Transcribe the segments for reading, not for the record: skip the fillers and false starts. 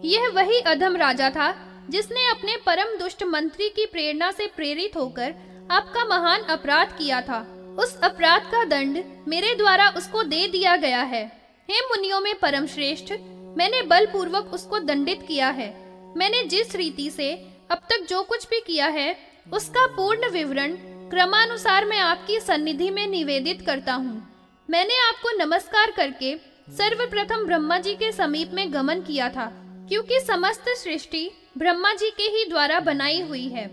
यह वही अधम राजा था जिसने अपने परम दुष्ट मंत्री की प्रेरणा से प्रेरित होकर आपका महान अपराध किया था। उस अपराध का दंड मेरे द्वारा उसको दे दिया गया है। हे मुनियों में परम श्रेष्ठ, मैंने बलपूर्वक उसको दंडित किया है। मैंने जिस रीति से अब तक जो कुछ भी किया है उसका पूर्ण विवरण क्रमानुसार मैं आपकी सन्निधि में निवेदित करता हूँ। मैंने आपको नमस्कार करके सर्वप्रथम ब्रह्मा जी के समीप में गमन किया था, क्योंकि समस्त सृष्टि ब्रह्मा जी के ही द्वारा बनाई हुई है।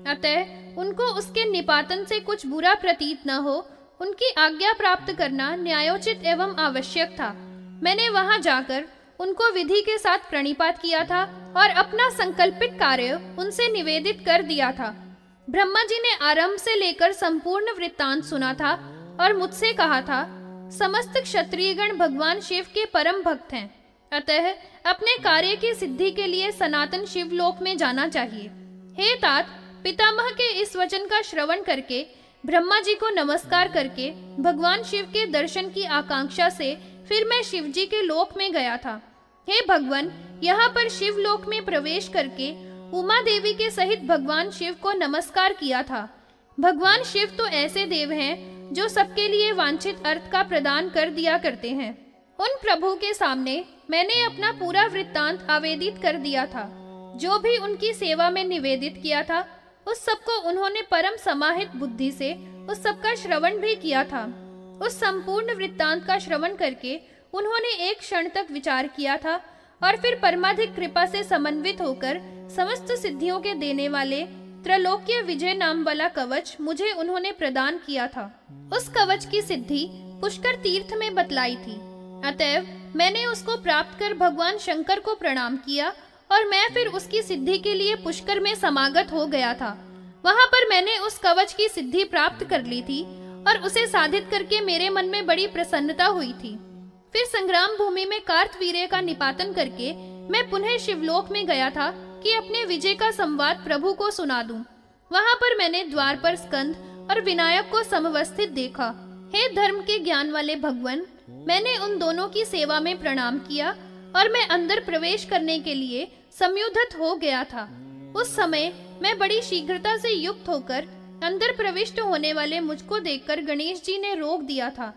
अतः उनको उसके निपातन से कुछ बुरा प्रतीत न हो, उनकी आज्ञा प्राप्त करना न्यायोचित एवं आवश्यक था। मैंने वहां जाकर उनको विधि के साथ प्रणिपात किया था और अपना संकल्पित कार्य उनसे निवेदित कर दिया था। ब्रह्मा जी ने आरंभ से लेकर संपूर्ण वृत्तांत सुना था और मुझसे कहा था, समस्त क्षत्रियगण भगवान शिव के परम भक्त हैं, अतः अपने कार्य की सिद्धि के लिए सनातन शिवलोक में जाना चाहिए। हे तात, पितामह के इस वचन का श्रवण करके ब्रह्मा जी को नमस्कार करके भगवान शिव के दर्शन की आकांक्षा से फिर मैं शिव जी के लोक में गया था। हे भगवान, यहाँ पर शिव लोक में प्रवेश करके उमा देवी के सहित भगवान शिव को नमस्कार किया था। भगवान शिव तो ऐसे देव हैं जो सबके लिए वांछित अर्थ का प्रदान कर दिया करते हैं। उन प्रभु के सामने मैंने अपना पूरा वृत्तांत आवेदित कर दिया था। जो भी उनकी सेवा में निवेदित किया था उस सबको उन्होंने परम समाहित बुद्धि से उस सबका श्रवण भी किया था। उस संपूर्ण वृत्तांत का श्रवण करके उन्होंने एक क्षण तक विचार किया था और फिर परमाधिक कृपा से समन्वित होकर समस्त सिद्धियों के देने वाले त्रैलोक्य विजय नाम वाला कवच मुझे उन्होंने प्रदान किया था। उस कवच की सिद्धि पुष्कर तीर्थ में बतलाई थी। अतएव मैंने उसको प्राप्त कर भगवान शंकर को प्रणाम किया और मैं फिर उसकी सिद्धि के लिए पुष्कर में समागत हो गया था। वहां पर मैंने उस कवच की सिद्धि प्राप्त कर ली थी और उसे साधित करके मेरे मन में बड़ी प्रसन्नता हुई थी। फिर संग्राम भूमि में कार्तवीर्य का निपातन करके मैं पुनः शिवलोक में गया था कि अपने विजय का संवाद प्रभु को सुना दूं। वहां पर मैंने द्वार पर स्कंद और विनायक को समवस्थित देखा। हे धर्म के ज्ञान वाले भगवान, मैंने उन दोनों की सेवा में प्रणाम किया और मैं अंदर प्रवेश करने के लिए संयुद्धत हो गया था। उस समय मैं बड़ी शीघ्रता से युक्त होकर अंदर प्रविष्ट होने वाले मुझको देखकर गणेश जी ने रोक दिया था।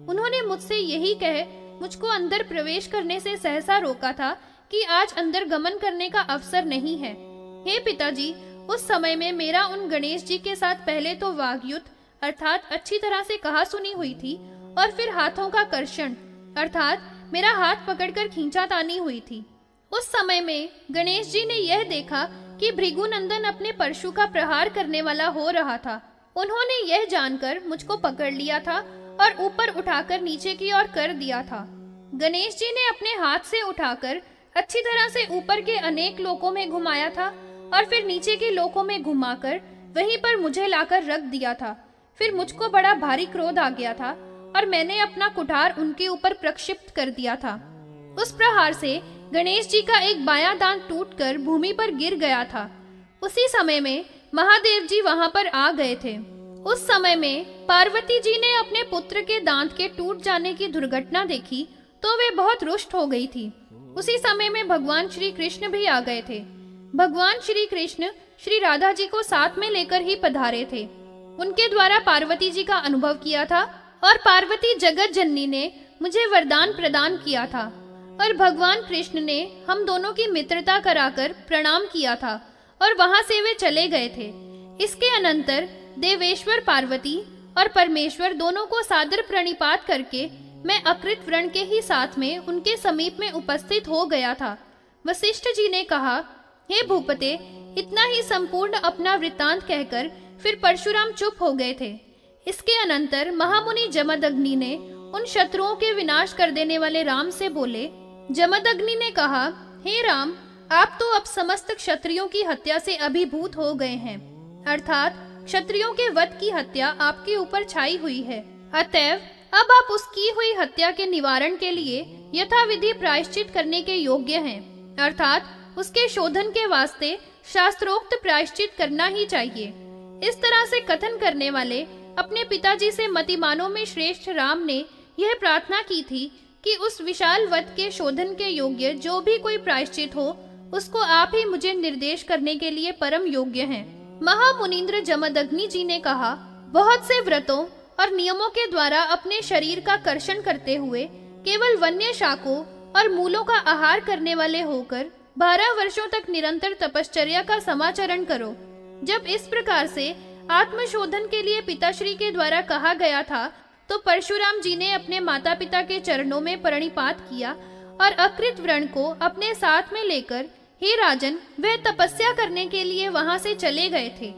उन्होंने मुझसे यही कह मुझको अंदर प्रवेश करने से सहसा रोका था कि आज अंदर गमन करने का अवसर नहीं है। हे पिताजी, उस समय में मेरा उन गणेश जी के साथ पहले तो वाग्युद्ध अर्थात अच्छी तरह से कहा सुनी हुई थी और फिर हाथों का कर्षण अर्थात मेरा हाथ पकड़कर खींचातानी हुई थी। उस समय में गणेश जी ने यह देखा कि भृगुनंदन अपने परशु का प्रहार करने वाला हो रहा था। उन्होंने यह जानकर मुझको पकड़ लिया था और ऊपर उठाकर नीचे की ओर कर दिया था। गणेश जी ने अपने हाथ से उठाकर अच्छी तरह से ऊपर के अनेक लोकों में घुमाया था और फिर नीचे के लोकों में घुमाकर वहीं पर मुझे लाकर रख दिया था। फिर मुझको बड़ा भारी क्रोध आ गया था और मैंने अपना कुठार उनके ऊपर प्रक्षिप्त कर दिया था। उस प्रहार से गणेश जी का एक बायां दांत टूटकर भूमि पर गिर गया था। उसी समय में महादेव जी वहां पर आ गए थे। उस समय में पार्वती जी ने अपने पुत्र के दांत के टूट जाने की दुर्घटना देखी तो वे बहुत रुष्ट हो गई थी। उसी समय में भगवान श्री कृष्ण भी आ गए थे। भगवान श्री कृष्ण श्री राधा जी को साथ में लेकर ही पधारे थे। उनके द्वारा पार्वती जी का अनुभव किया था और पार्वती जगत जननी ने मुझे वरदान प्रदान किया था और भगवान कृष्ण ने हम दोनों की मित्रता कराकर प्रणाम किया था और वहां से वे चले गए थे। इसके अनंतर देवेश्वर पार्वती और परमेश्वर दोनों को सादर प्रणिपात करके मैं अकृत व्रण के ही साथ में उनके समीप में उपस्थित हो गया था। वशिष्ठ जी ने कहा, हे भूपते, इतना ही संपूर्ण अपना वृत्तांत कहकर फिर परशुराम चुप हो गए थे। इसके अनंतर महामुनि जमदग्नि ने उन शत्रुओं के विनाश कर देने वाले राम से बोले। जमदग्नि ने कहा, हे राम, आप तो अब समस्त क्षत्रियों की हत्या से अभिभूत हो गए हैं, अर्थात क्षत्रियों के वध की हत्या आपके ऊपर छाई हुई है। अतएव अब आप उस की हुई हत्या के निवारण के लिए यथाविधि प्रायश्चित करने के योग्य हैं, अर्थात उसके शोधन के वास्ते शास्त्रोक्त प्रायश्चित करना ही चाहिए। इस तरह से कथन करने वाले अपने पिताजी से मतिमानों में श्रेष्ठ राम ने यह प्रार्थना की थी कि उस विशाल वध के शोधन के योग्य जो भी कोई प्रायश्चित हो उसको आप ही मुझे निर्देश करने के लिए परम योग्य हैं। महामुनीन्द्र जमदग्नि जी ने कहा, बहुत से व्रतों और नियमों के द्वारा अपने शरीर का कर्षण करते हुए केवल वन्य शाकों और मूलों का आहार करने वाले होकर 12 वर्षों तक निरंतर तपश्चर्या का समाचरण करो। जब इस प्रकार से आत्मशोधन के लिए पिताश्री के द्वारा कहा गया था, तो परशुराम जी ने अपने माता पिता के चरणों में प्रणिपात किया और अकृत व्रण को अपने साथ में लेकर, हे राजन, वे तपस्या करने के लिए वहां से चले गए थे।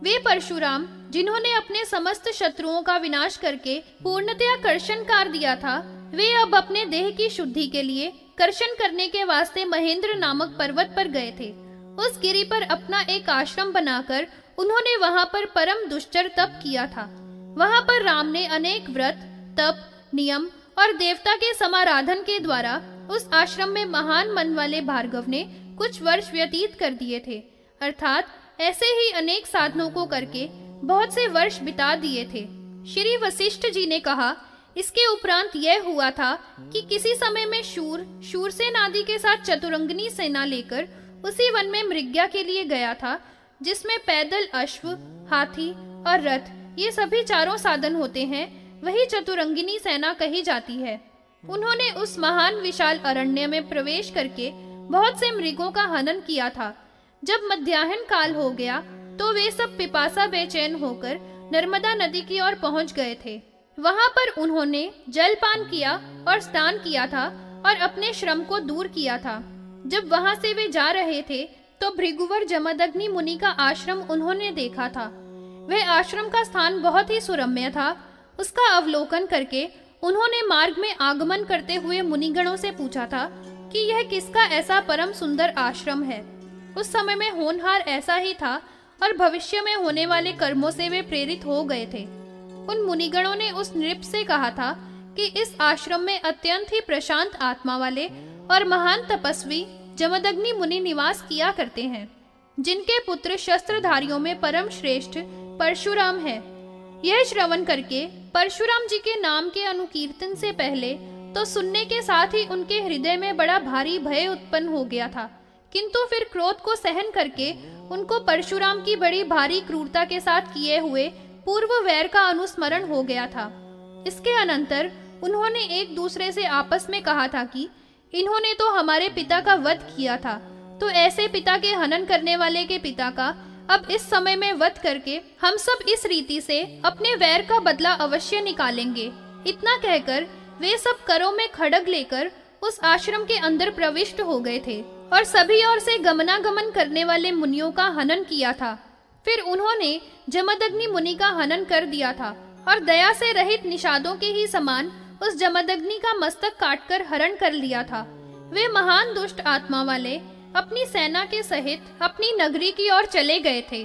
वे परशुराम जिन्होंने अपने समस्त शत्रुओं का विनाश करके पूर्णतया कर्षण कर दिया था, वे अब अपने देह की शुद्धि के लिए कर्षण करने के वास्ते महेंद्र नामक पर्वत पर गए थे। उस गिरि पर अपना एक आश्रम बनाकर उन्होंने वहां पर परम दुष्चर तप किया था। वहां पर राम ने अनेक व्रत, तप, नियम और देवता के समाराधन के द्वारा उस आश्रम में महान मन वाले भार्गव ने कुछ वर्ष व्यतीत कर दिए थे। अर्थात ऐसे ही अनेक साधनों को करके बहुत से वर्ष बिता दिए थे। श्री वशिष्ठ जी ने कहा, इसके उपरांत यह हुआ था कि किसी समय में शूरसेन आदि के साथ चतुरंगनी सेना लेकर उसी वन में मृग्या के लिए गया था, जिसमें पैदल अश्व, हाथी और रथ, ये सभी चारों साधन होते हैं। वही चतुरंगिनी सेना कही जाती है। उन्होंने उस महान विशाल अरण्य में प्रवेश करके बहुत से मृगों का हनन किया था। जब मध्याह्न काल हो गया तो वे सब पिपासा बेचैन होकर नर्मदा नदी की ओर पहुंच गए थे। वहां पर उन्होंने जलपान किया और स्नान किया था और अपने श्रम को दूर किया था। जब वहां से वे जा रहे थे तो भृगुवर जमदग्नि मुनि का आश्रम उन्होंने देखा था। वह आश्रम का स्थान बहुत ही सुरम्य था। उसका अवलोकन करके उन्होंने मार्ग में आगमन करते हुए मुनिगणों से पूछा था कि यह किसका ऐसा परम सुंदर आश्रम है। उस समय में होनहार ऐसा ही था और भविष्य में होने वाले कर्मों से वे प्रेरित हो गए थे। उन मुनिगणों ने उस नृप से कहा था कि इस आश्रम में अत्यंत ही प्रशांत आत्मा वाले और महान तपस्वी जमदग्नि मुनि निवास किया करते हैं, जिनके पुत्र शस्त्रधारियों में परम श्रेष्ठ परशुराम है। यह श्रवण करके परशुराम जी के नाम के अनुकीर्तन से पहले तो सुनने के साथ ही उनके हृदय में बड़ा भारी भय उत्पन्न हो गया था, किंतु फिर क्रोध को सहन करके उनको परशुराम की बड़ी भारी क्रूरता के साथ किए हुए पूर्व वैर का अनुस्मरण हो गया था। इसके अनंतर उन्होंने एक दूसरे से आपस में कहा था कि इन्होंने तो हमारे पिता का वध किया था, तो ऐसे पिता के हनन करने वाले के पिता का अब इस समय में वध करके हम सब इस रीति से अपने वैर का बदला अवश्य निकालेंगे। इतना कहकर वे सब करों में खड्ग लेकर उस आश्रम के अंदर प्रविष्ट हो गए थे और सभी ओर से गमनागमन करने वाले मुनियों का हनन किया था। फिर उन्होंने जमदग्नि मुनि का हनन कर दिया था और दया से रहित निषादों के ही समान उस जमदग्नि का मस्तक काटकर हरण कर लिया था। वे महान दुष्ट आत्मा वाले अपनी सेना के सहित अपनी नगरी की ओर चले गए थे।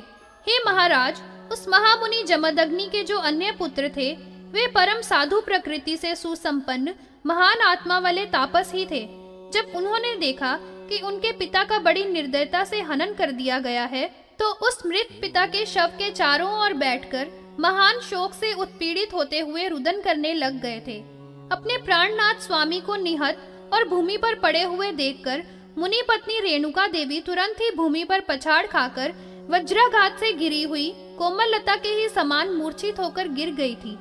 हे महाराज, उस महामुनि जमदग्नि के जो अन्य पुत्र थे, वे परम साधु प्रकृति से सुसंपन्न महान आत्मा वाले तापस ही थे। जब उन्होंने देखा कि उनके पिता का बड़ी निर्दयता से हनन कर दिया गया है, तो उस मृत पिता के शव के चारों ओर बैठकर महान शोक से उत्पीड़ित होते हुए रुदन करने लग गए थे। अपने प्राणनाथ स्वामी को निहत और भूमि पर पड़े हुए देखकर मुनि पत्नी रेणुका देवी तुरंत ही भूमि पर पछाड़ खाकर वज्राघात से गिरी हुई कोमल लता के ही समान मूर्छित होकर गिर गई थी।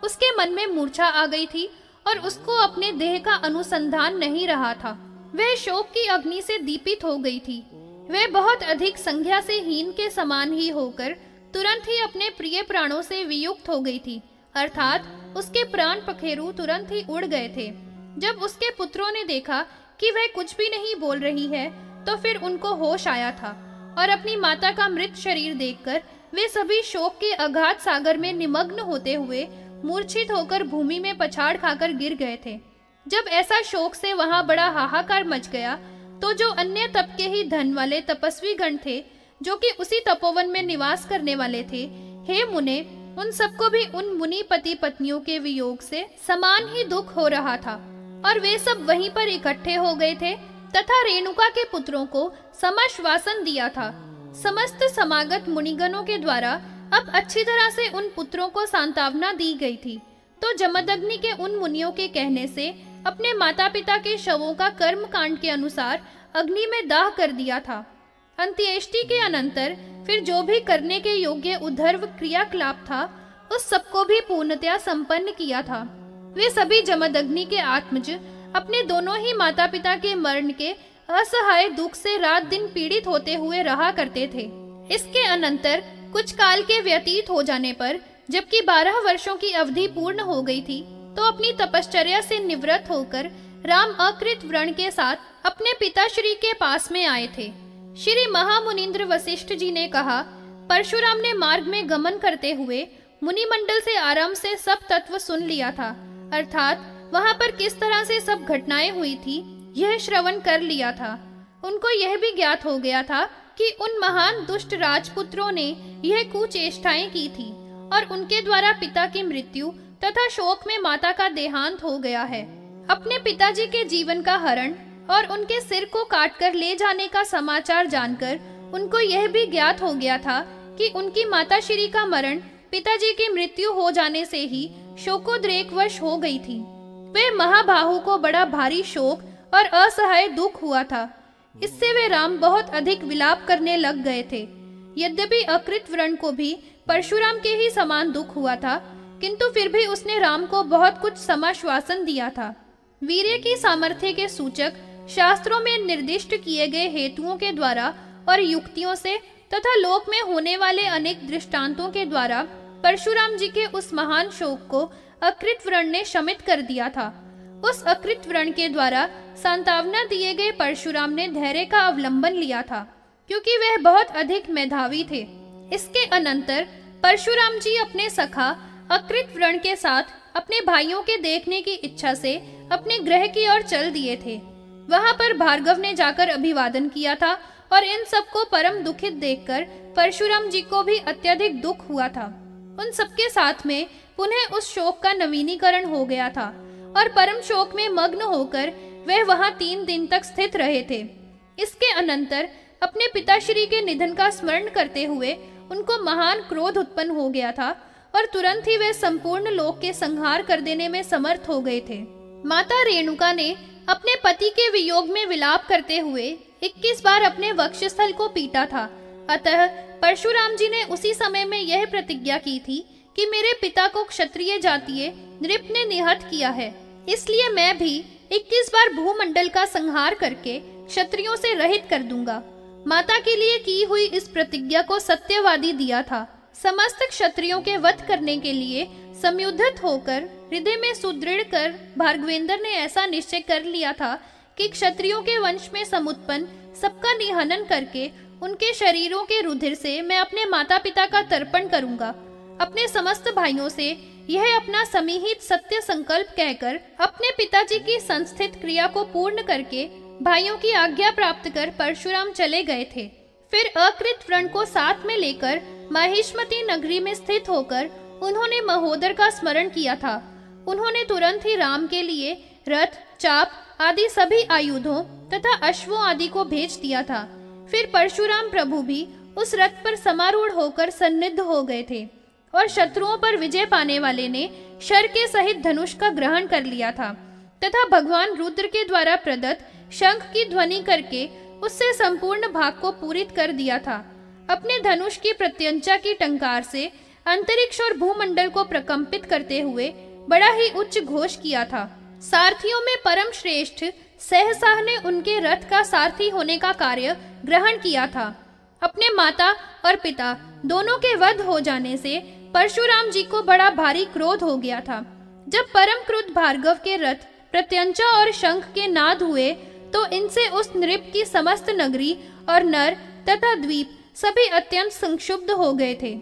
उसके मन में मूर्छा आ गई थी और उसको अपने देह का अनुसंधान नहीं रहा था। वह शोक की अग्नि से दीपित हो गई थी। वह बहुत अधिक संज्ञा से हीन के समान ही होकर तुरंत ही अपने प्रिय प्राणों से वियुक्त हो गई थी, अर्थात उसके प्राण पखेरु तुरंत ही उड़ गए थे। जब उसके पुत्रों ने देखा कि वह कुछ भी नहीं बोल रही है, तो फिर उनको होश आया था और अपनी माता का मृत शरीर देखकर वे सभी शोक के अगाध सागर में निमग्न होते हुए मूर्छित होकर भूमि में पछाड़ खाकर गिर गए थे। जब ऐसा शोक से वहां बड़ा हाहाकार मच गया, तो जो अन्य तप के ही धन वाले तपस्वी गण थे, जो कि उसी तपोवन में निवास करने वाले थे, हे मुने, उन सबको भी उन मुनि पति पत्नियों के वियोग से समान ही दुख हो रहा था और वे सब वहीं पर इकट्ठे हो गए थे तथा रेणुका के पुत्रों को समाश्वासन दिया था। समस्त समागत मुनिगणों के द्वारा अब अच्छी तरह से उन पुत्रों को सांत्वना दी गई थी। तो जमदग्नि के उन मुनियों के कहने से अपने माता पिता के शवों का कर्म कांड के अनुसार अग्नि में दाह कर दिया था। अंत्येष्टि के अनंतर फिर जो भी करने के योग्य उद्धर्व क्रियाकलाप था, उस सबको भी पूर्णतया संपन्न किया था। वे सभी जमदग्नि के आत्मज अपने दोनों ही माता पिता के मरण के असहाय दुख से रात दिन पीड़ित होते हुए रहा करते थे। इसके अनंतर कुछ काल के व्यतीत हो जाने पर, जबकि 12 वर्षों की अवधि पूर्ण हो गई थी, तो अपनी तपश्चर्या से निवृत्त होकर राम अकृत व्रण के साथ अपने पिताश्री के पास में आए थे। श्री महामुनिंद्र वशिष्ठ जी ने कहा, परशुराम ने मार्ग में गमन करते हुए मुनिमंडल से आराम से सब तत्व सुन लिया था, अर्थात वहां पर किस तरह से सब घटनाएं हुई थी यह श्रवण कर लिया था। उनको यह भी ज्ञात हो गया था कि उन महान दुष्ट राजपुत्रों ने यह कुचेष्टाएं की थी और उनके द्वारा पिता की मृत्यु तथा शोक में माता का देहांत हो गया है। अपने पिताजी के जीवन का हरण और उनके सिर को काटकर ले जाने का समाचार जानकर उनको यह भी ज्ञात हो गया था कि उनकी माता श्री का मरण पिताजी की मृत्यु हो जाने से ही शोकोद्रेकवश हो गई थी। वे महाबाहु को बड़ा भारी शोक और असहाय दुख हुआ था। इससे वे राम बहुत अधिक विलाप करने लग गए थे। यद्यपि अकृत व्रण को भी परशुराम के ही समान दुख हुआ था, किंतु फिर भी उसने राम को बहुत कुछ समाश्वासन दिया था। वीर्य की सामर्थ्य के सूचक शास्त्रों में निर्दिष्ट किए गए हेतुओं के द्वारा और युक्तियों से तथा लोक में होने वाले अनेक दृष्टांतों के द्वारा परशुराम जी के उस महान शोक को अकृत व्रण ने शमित कर दिया था। उस अकृत व्रण के द्वारा सांत्वना दिए गए परशुराम ने धैर्य का अवलंबन लिया था, क्योंकि वह बहुत अधिक मेधावी थे। इसके अनंतर परशुराम जी अपने सखा अकृत व्रण के साथ अपने भाइयों के देखने की इच्छा से अपने गृह की ओर चल दिए थे। वहां पर भार्गव ने जाकर अभिवादन किया था और इन सबको परम दुखित देखकर परशुराम जी को भी अत्यधिक दुख हुआ था। उन सबके साथ में पुनः उस शोक का नवीनीकरण हो गया था और परम शोक में मग्न होकर वह वहां 3 दिन तक स्थित रहे थे। इसके अनंतर अपने पिताश्री के निधन का स्मरण करते हुए उनको महान क्रोध उत्पन्न हो गया था और तुरंत ही वे संपूर्ण लोक के संहार कर देने में समर्थ हो गए थे। माता रेणुका ने अपने पति के वियोग में विलाप करते हुए 21 बार अपने वक्षस्थल को पीटा था। अतः परशुराम जी ने उसी समय में यह प्रतिज्ञा की थी कि मेरे पिता को क्षत्रिय जातीय नृप ने निहत किया है, इसलिए मैं भी 21 बार भूमंडल का संहार करके क्षत्रियों से रहित कर दूंगा। माता के लिए की हुई इस प्रतिज्ञा को सत्यवादी दिया था। समस्त क्षत्रियों के वध करने के लिए संयुद्धित होकर हृदय में सुदृढ़ कर भार्गवेंद्र ने ऐसा निश्चय कर लिया था कि क्षत्रियों के वंश में समुत्पन्न सबका निहनन करके उनके शरीरों के रुधिर से मैं अपने माता पिता का तर्पण करूंगा। अपने समस्त भाइयों से यह अपना समीहित सत्य संकल्प कहकर अपने पिताजी की संस्थित क्रिया को पूर्ण करके भाइयों की आज्ञा प्राप्त कर परशुराम चले गए थे। फिर अकृत व्रण को साथ में लेकर माहिष्मती नगरी में स्थित होकर उन्होंने महोदर का स्मरण किया था। उन्होंने तुरंत ही राम के लिए रथ, चाप आदि सभी आयुधों तथा अश्वों आदि को भेज दिया था। फिर परशुराम प्रभु भी उस रथ पर समारूढ़ होकर सन्निध हो गए थे और शत्रुओं पर विजय पाने वाले ने शर के सहित धनुष का ग्रहण कर लिया था तथा भगवान रुद्र के द्वारा प्रदत्त शंख की ध्वनि करके उससे संपूर्ण भाग को पूरित कर दिया था। अपने धनुष की प्रत्यंचा की टंकार से अंतरिक्ष और भूमंडल को प्रकंपित करते हुए बड़ा ही उच्च घोष किया था। सारथियों में परम श्रेष्ठ सहसाह ने उनके रथ का सारथी होने का कार्य ग्रहण किया था। अपने माता और पिता दोनों के वध हो जाने से परशुराम जी को बड़ा भारी क्रोध हो गया था। जब परम क्रुद्ध भार्गव के रथ प्रत्यंचा और शंख के नाद हुए तो इनसे उस नृप की समस्त नगरी और नर तथा द्वीप सभी अत्यंत संक्षुब्ध हो गए थे।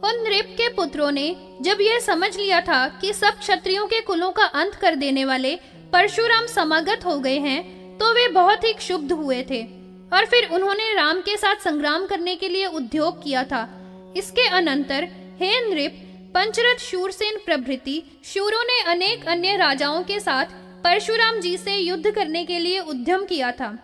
उन नृप के पुत्रों ने जब यह समझ लिया था कि सब क्षत्रियों के कुलों का अंत कर देने वाले परशुराम समागत हो गए हैं, तो वे बहुत ही क्षुब्ध हुए थे और फिर उन्होंने राम के साथ संग्राम करने के लिए उद्योग किया था। इसके अनंतर हे नृप, पंचरथ शूरसेन प्रभृति शूरों ने अनेक अन्य राजाओं के साथ परशुराम जी से युद्ध करने के लिए उद्यम किया था।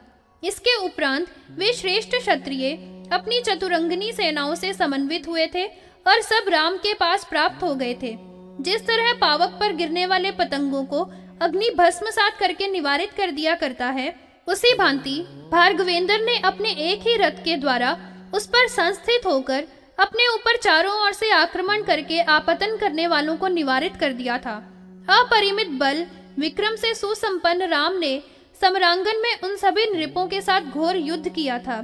इसके उपरांत वे श्रेष्ठ क्षत्रिय अपनी चतुरंगनी सेनाओं से समन्वित हुए थे और सब राम के पास प्राप्त हो गए थे। जिस तरह पावक पर गिरने वाले पतंगों को अग्नि भस्मसात करके निवारित कर दिया करता है, उसी भांति भार्गवेंद्र ने अपने एक ही रथ के द्वारा उस पर संस्थित होकर अपने ऊपर चारों ओर से आक्रमण करके आपतन करने वालों को निवारित कर दिया था। अपरिमित बल विक्रम से सुसंपन्न राम ने समरांगन में उन सभी नृपों के साथ घोर युद्ध किया था।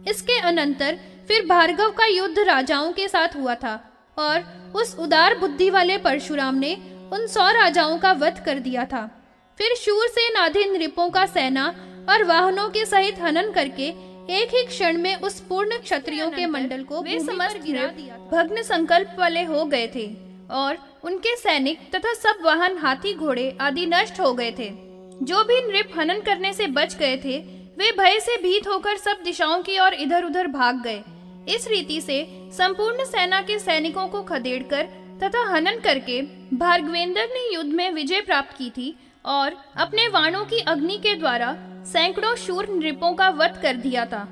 इसके अनंतर फिर भार्गव का युद्ध राजाओं के साथ हुआ था और उस उदार बुद्धि वाले परशुराम ने उन 100 राजाओं का वध कर दिया था। फिर शूरसेनाधीन नृपों का सेना और वाहनों के सहित हनन करके एक ही क्षण में उस पूर्ण क्षत्रियों के मंडल को वे समस्त भग्न संकल्प वाले हो गए थे और उनके सैनिक तथा सब वाहन हाथी घोड़े आदि नष्ट हो गए थे। जो भी नृप हनन करने से बच गए थे वे भय से भीत होकर सब दिशाओं की ओर इधर उधर भाग गए। इस रीति से संपूर्ण सेना के सैनिकों को खदेड़कर तथा हनन करके भार्गवेंद्र ने युद्ध में विजय प्राप्त की थी और अपने वाणों की अग्नि के द्वारा सैकड़ों शूर नृपों का वध कर दिया था।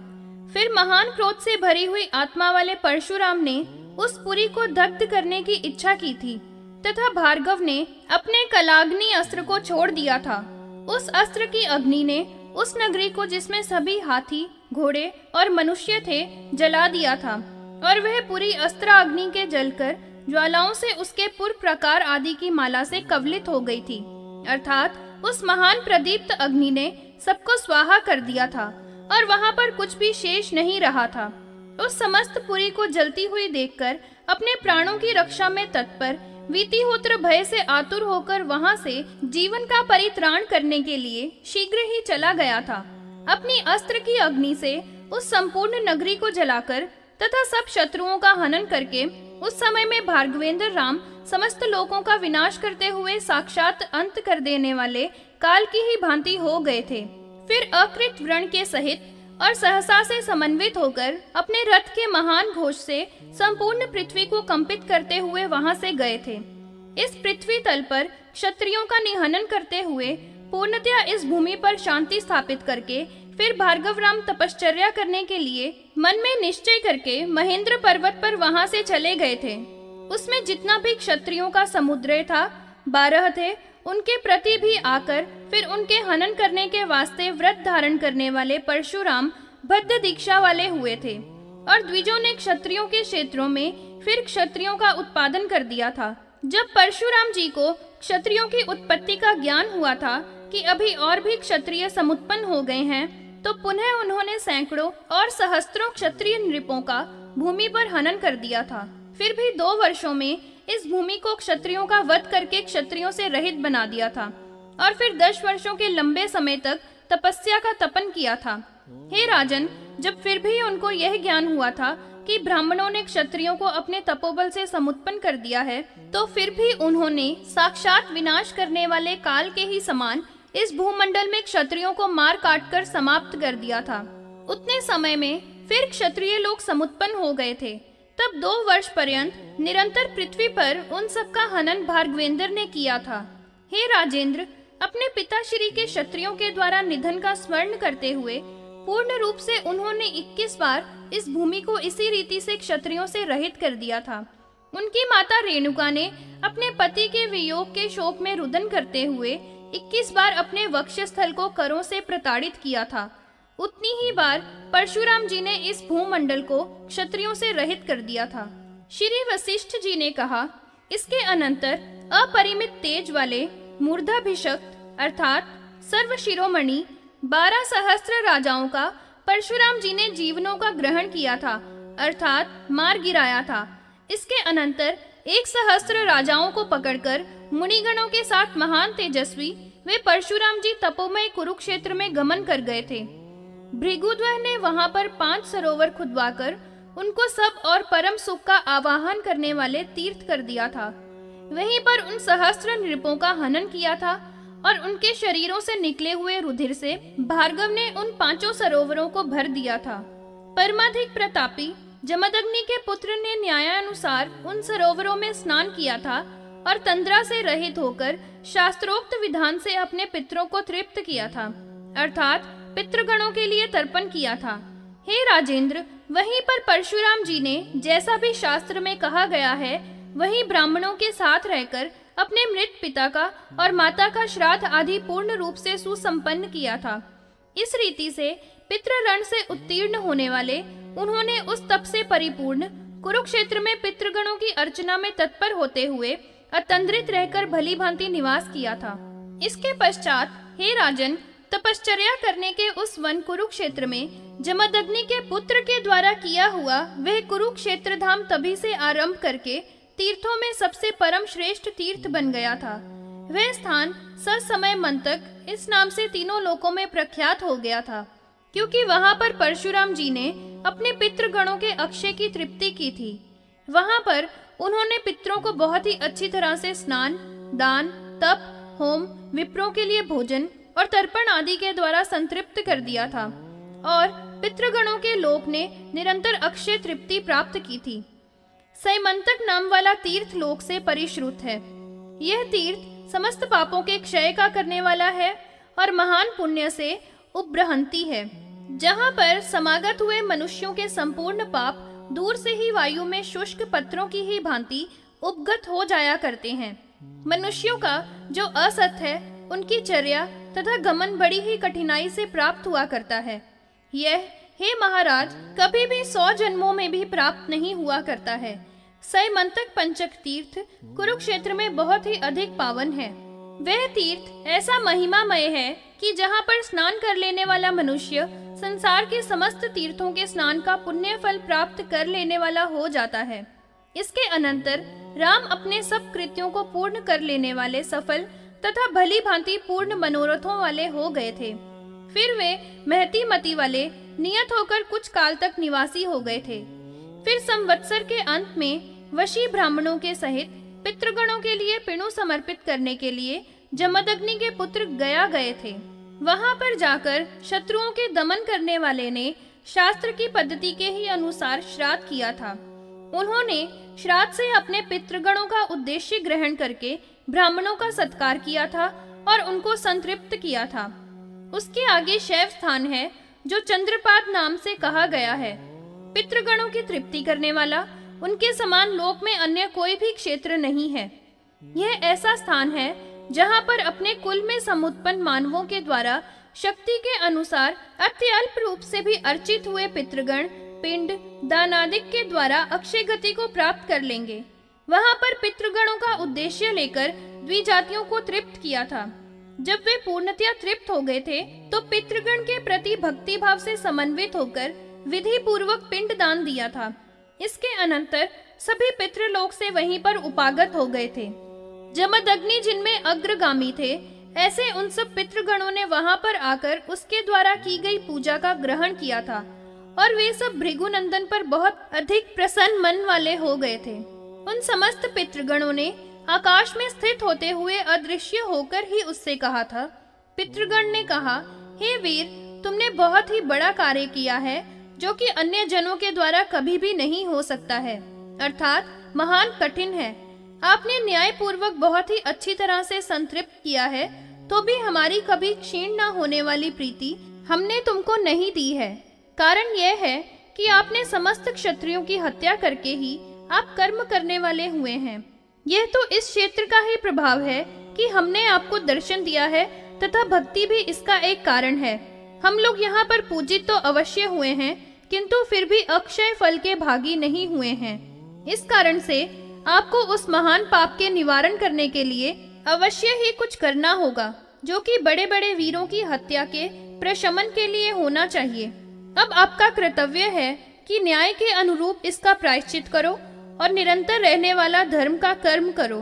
फिर महान क्रोध से भरी हुई आत्मा वाले परशुराम ने उस पुरी को दग्ध करने की इच्छा की थी तथा भार्गव ने अपने कलाग्नि अस्त्र को छोड़ दिया था। उस अस्त्र की अग्नि ने उस नगरी को जिसमें सभी हाथी घोड़े और मनुष्य थे जला दिया था और वह पूरी अस्त्राग्नि के जलकर ज्वालाओं से उसके पूर्व प्रकार आदि की माला से कवलित हो गई थी। अर्थात उस महान प्रदीप्त अग्नि ने सबको स्वाहा कर दिया था और वहां पर कुछ भी शेष नहीं रहा था। उस समस्त पुरी को जलती हुई देखकर अपने प्राणों की रक्षा में तत्पर वीतिहोत्र भय से आतुर होकर वहां से जीवन का परित्राण करने के लिए शीघ्र ही चला गया था। अपनी अस्त्र की अग्नि से उस संपूर्ण नगरी को जलाकर तथा सब शत्रुओं का हनन करके उस समय में भार्गवेंद्र राम समस्त लोगों का विनाश करते हुए साक्षात अंत कर देने वाले काल की ही भांति हो गए थे। फिर अकृत व्रण के सहित और सहसा से समन्वित होकर अपने रथ के महान घोष से संपूर्ण पृथ्वी को कंपित करते हुए वहां से गए थे। इस पृथ्वी तल पर क्षत्रियों का निहनन करते हुए पूर्णतया इस भूमि पर शांति स्थापित करके फिर भार्गव राम तपश्चर्या करने के लिए मन में निश्चय करके महेंद्र पर्वत पर वहां से चले गए थे। उसमें जितना भी क्षत्रियों का समुद्र था 12 थे। उनके प्रति भी आकर फिर उनके हनन करने के वास्ते व्रत धारण करने वाले परशुराम बद्ध दीक्षा वाले हुए थे और द्विजों ने क्षत्रियों के क्षेत्रों में फिर क्षत्रियों का उत्पादन कर दिया था। जब परशुराम जी को क्षत्रियों की उत्पत्ति का ज्ञान हुआ था कि अभी और भी क्षत्रिय समुत्पन्न हो गए हैं, तो पुनः उन्होंने सैकड़ों और सहस्त्रों क्षत्रिय नृपों का भूमि पर हनन कर दिया था। फिर भी 2 वर्षों में इस भूमि को क्षत्रियों का वध करके क्षत्रियों से रहित बना दिया था और फिर 10 वर्षों के लंबे समय तक तपस्या का तपन किया था। हे राजन, जब फिर भी उनको यह ज्ञान हुआ था कि ब्राह्मणों ने क्षत्रियों को अपने तपोबल से समुत्पन्न कर दिया है, तो फिर भी उन्होंने साक्षात विनाश करने वाले काल के ही समान इस भूमंडल में क्षत्रियों को मार काट कर समाप्त कर दिया था। उतने समय में फिर क्षत्रिय लोग समुत्पन्न हो गए थे। तब 2 वर्ष पर्यंत निरंतर पृथ्वी पर उन सबका हनन भार्गवेंद्र ने किया था। हे राजेंद्र, अपने पिताश्री के क्षत्रियों के द्वारा निधन का स्मरण करते हुए पूर्ण रूप से उन्होंने 21 बार इस भूमि को इसी रीति से क्षत्रियों से रहित कर दिया था। उनकी माता रेणुका ने अपने पति के वियोग के शोक में रुदन करते हुए 21 बार अपने वक्षस्थल को करों से प्रताड़ित किया था। उतनी ही बार परशुराम जी ने इस भूमंडल को क्षत्रियों से रहित कर दिया था। श्री वशिष्ठ जी ने कहा, इसके अनंतर अपरिमित तेज वाले मूर्धाभिषक्त अर्थात सर्व शिरोमणि 12 सहस्त्र राजाओं का परशुराम जी ने जीवनों का ग्रहण किया था अर्थात मार गिराया था। इसके अनंतर 1 सहस्त्र राजाओं को पकड़कर मुनिगणों के साथ महान तेजस्वी वे परशुराम जी तपोमय कुरुक्षेत्र में गमन कर गए थे। भृगुद्वह ने वहां पर 5 सरोवर खुदवाकर उनको सब और परम सुख का आवाहन करने वाले तीर्थ कर दिया था। वहीं पर उन सहस्त्र नृपों का हनन किया था और उनके शरीरों से निकले हुए रुधिर से भार्गव ने उन 5 सरोवरों को भर दिया था। परमाधिक प्रतापी जमदग्नि के पुत्र ने न्यायानुसार उन सरोवरों में स्नान किया था और तंद्रा से रहित होकर शास्त्रोक्त विधान से अपने पितरों को तृप्त किया था अर्थात पितृगणों के लिए तर्पण किया था। हे राजेंद्र, वहीं पर परशुराम जी ने जैसा भी शास्त्र में कहा गया है वहीं ब्राह्मणों के साथ रहकर अपने मृत पिता का और माता का श्राद्ध आदि पूर्ण रूप से सुसंपन्न किया था। इस रीति से पितृऋण से उत्तीर्ण होने वाले उन्होंने उस तप से परिपूर्ण कुरुक्षेत्र में पितृगणों की अर्चना में तत्पर होते हुए अतंद्रित रहकर भली भांति निवास किया था। इसके पश्चात हे राजन, तपश्चर्या करने के उस वन कुरुक्षेत्र में जमदग्नि के पुत्र के द्वारा किया हुआ वह कुरुक्षेत्र धाम तभी से आरंभ करके तीर्थों में सबसे परम श्रेष्ठ तीर्थ बन गया था। वह स्थान ससमय मंतक इस नाम से तीनों लोकों में प्रख्यात हो गया था, क्योंकि वहां पर परशुराम जी ने अपने पितृगणों के अक्षय की तृप्ति की थी। वहां पर उन्होंने पितरों को बहुत ही अच्छी तरह से स्नान, दान, तप, होम, विप्रों के लिए भोजन और तर्पण आदि के द्वारा संतृप्त कर दिया था और पितृगणों के लोक ने निरंतर अक्षय तृप्ति प्राप्त की थी। सैमंतक नाम वाला तीर्थ लोक से परिश्रुत है। यह तीर्थ समस्त पापों के क्षय का करने वाला है और महान पुण्य से उपब्रहंती है, जहाँ पर समागत हुए मनुष्यों के संपूर्ण पाप दूर से ही वायु में शुष्क पत्रों की ही भांति उपगत हो जाया करते हैं। मनुष्यों का जो असत है उनकी चर्या तथा गमन बड़ी ही कठिनाई से प्राप्त हुआ करता है। यह हे महाराज कभी भी 100 जन्मों में भी प्राप्त नहीं हुआ करता है। सैमंतक पंचक तीर्थ कुरुक्षेत्र में बहुत ही अधिक पावन है। वह तीर्थ ऐसा महिमामय है कि जहाँ पर स्नान कर लेने वाला मनुष्य संसार के समस्त तीर्थों के स्नान का पुण्य फल प्राप्त कर लेने वाला हो जाता है। इसके अनंतर राम अपने सब कृत्यों को पूर्ण कर लेने वाले सफल तथा भली भांति पूर्ण मनोरथों वाले हो गए थे। फिर वे महती मति वाले नियत होकर कुछ काल तक निवासी हो गए थे। फिर संवत्सर के अंत में वशी ब्राह्मणों के सहित पितृगणों के लिए पिणु समर्पित करने के लिए जमदग्नि के पुत्र गया गए थे। वहां पर जाकर शत्रुओं के दमन करने वाले ने शास्त्र की पद्धति के ही अनुसार श्राद्ध किया था। उन्होंने श्राद्ध से अपने पितृगणों का उद्देश्य ग्रहण करके ब्राह्मणों का सत्कार किया था और उनको संतृप्त किया था। उसके आगे शैव स्थान है जो चंद्रपाद नाम से कहा गया है। पितृगणों की तृप्ति करने वाला उनके समान लोक में अन्य कोई भी क्षेत्र नहीं है। यह ऐसा स्थान है जहाँ पर अपने कुल में समुत्पन्न मानवों के द्वारा शक्ति के अनुसार अत्यल्प रूप से भी अर्चित हुए पितृगण पिंड दानादिक के द्वारा अक्षय गति को प्राप्त कर लेंगे। वहाँ पर पितृगणों का उद्देश्य लेकर द्विजातियों को तृप्त किया था। जब वे पूर्णतया तृप्त हो गए थे तो पितृगण के प्रति भक्ति भाव से समन्वित होकर विधि पूर्वक पिंड दान दिया था। इसके अनंतर सभी पितृलोक से वहीं पर उपागत हो गए थे। जमदग्नि जिनमें अग्रगामी थे, ऐसे उन सब पितृगणों ने वहां पर आकर उसके द्वारा की गई पूजा का ग्रहण किया था और वे सब भृगुनंदन पर बहुत अधिक प्रसन्न मन वाले हो गए थे। उन समस्त पितृगणों ने आकाश में स्थित होते हुए अदृश्य होकर ही उससे कहा था। पितृगण ने कहा, हे वीर, तुमने बहुत ही बड़ा कार्य किया है जो कि अन्य जनों के द्वारा कभी भी नहीं हो सकता है, अर्थात महान कठिन है। आपने न्याय पूर्वक बहुत ही अच्छी तरह से संतृप्त किया है, तो भी हमारी कभी क्षीण न होने वाली प्रीति हमने तुमको नहीं दी है। कारण यह है कि आपने समस्त क्षत्रियों की हत्या करके ही आप कर्म करने वाले हुए हैं। यह तो इस क्षेत्र का ही प्रभाव है कि हमने आपको दर्शन दिया है तथा भक्ति भी इसका एक कारण है। हम लोग यहाँ पर पूजित तो अवश्य हुए हैं, किंतु फिर भी अक्षय फल के भागी नहीं हुए हैं। इस कारण से आपको उस महान पाप के निवारण करने के लिए अवश्य ही कुछ करना होगा, जो कि बड़े बड़े वीरों की हत्या के प्रशमन के लिए होना चाहिए। अब आपका कर्तव्य है कि न्याय के अनुरूप इसका प्रायश्चित करो और निरंतर रहने वाला धर्म का कर्म करो